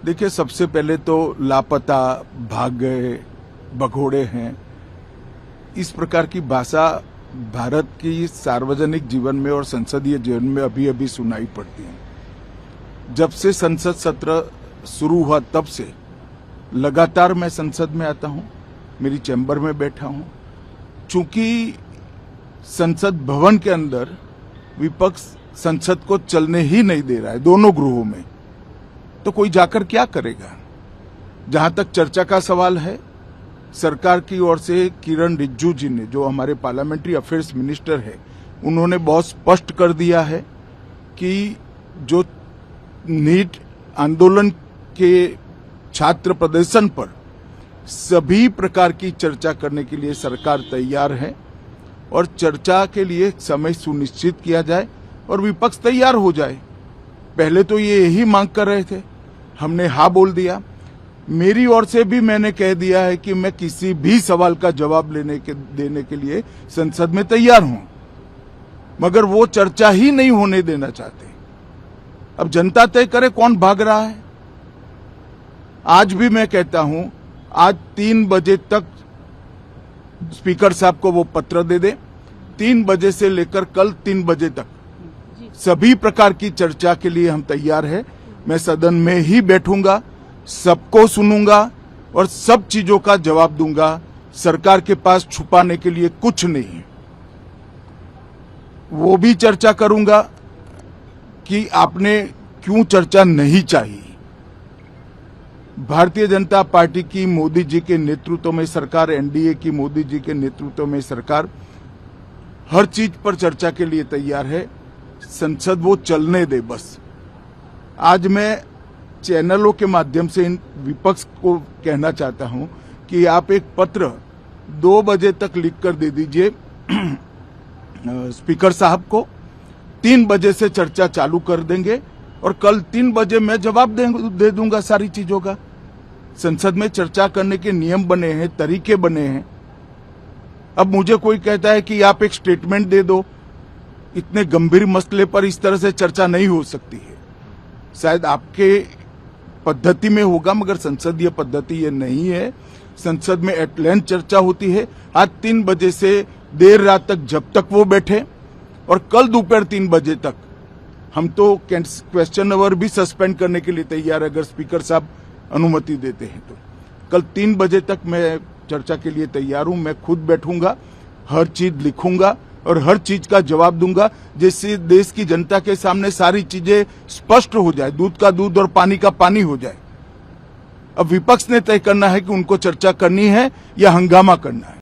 देखिए, सबसे पहले तो लापता, भाग गए, भगोड़े हैं, इस प्रकार की भाषा भारत की सार्वजनिक जीवन में और संसदीय जीवन में अभी अभी सुनाई पड़ती है। जब से संसद सत्र शुरू हुआ तब से लगातार मैं संसद में आता हूं, मेरी चैम्बर में बैठा हूं। चूंकि संसद भवन के अंदर विपक्ष संसद को चलने ही नहीं दे रहा है, दोनों गृहों में, तो कोई जाकर क्या करेगा। जहां तक चर्चा का सवाल है, सरकार की ओर से किरण रिजिजू जी ने, जो हमारे पार्लियामेंट्री अफेयर्स मिनिस्टर है, उन्होंने बहुत स्पष्ट कर दिया है कि जो नीट आंदोलन के छात्र प्रदर्शन पर सभी प्रकार की चर्चा करने के लिए सरकार तैयार है और चर्चा के लिए समय सुनिश्चित किया जाए और विपक्ष तैयार हो जाए। पहले तो ये यही मांग कर रहे थे, हमने हाँ बोल दिया। मेरी ओर से भी मैंने कह दिया है कि मैं किसी भी सवाल का जवाब देने के लिए संसद में तैयार हूं, मगर वो चर्चा ही नहीं होने देना चाहते। अब जनता तय करे कौन भाग रहा है। आज भी मैं कहता हूं, आज 3 बजे तक स्पीकर साहब को वो पत्र दे दे। 3 बजे से लेकर कल 3 बजे तक सभी प्रकार की चर्चा के लिए हम तैयार हैं। मैं सदन में ही बैठूंगा, सबको सुनूंगा और सब चीजों का जवाब दूंगा। सरकार के पास छुपाने के लिए कुछ नहीं है। वो भी चर्चा करूंगा कि आपने क्यों चर्चा नहीं चाहिए। भारतीय जनता पार्टी की मोदी जी के नेतृत्व में सरकार, एनडीए की मोदी जी के नेतृत्व में सरकार हर चीज पर चर्चा के लिए तैयार है। संसद वो चलने दे बस। आज मैं चैनलों के माध्यम से इन विपक्ष को कहना चाहता हूं कि आप एक पत्र 2 बजे तक लिख कर दे दीजिए स्पीकर साहब को। 3 बजे से चर्चा चालू कर देंगे और कल 3 बजे मैं जवाब दे दूंगा सारी चीजों का। संसद में चर्चा करने के नियम बने हैं, तरीके बने हैं। अब मुझे कोई कहता है कि आप एक स्टेटमेंट दे दो, इतने गंभीर मसले पर इस तरह से चर्चा नहीं हो सकती है। शायद आपके पद्धति में होगा, मगर संसदीय पद्धति ये नहीं है। संसद में एट लेंथ चर्चा होती है। आज 3 बजे से देर रात तक, जब तक वो बैठे, और कल दोपहर 3 बजे तक हम तो क्वेश्चन आवर भी सस्पेंड करने के लिए तैयार है, अगर स्पीकर साहब अनुमति देते हैं तो। कल 3 बजे तक मैं चर्चा के लिए तैयार हूं। मैं खुद बैठूंगा, हर चीज लिखूंगा और हर चीज का जवाब दूंगा, जिससे देश की जनता के सामने सारी चीजें स्पष्ट हो जाए, दूध का दूध और पानी का पानी हो जाए। अब विपक्ष ने तय करना है कि उनको चर्चा करनी है या हंगामा करना है।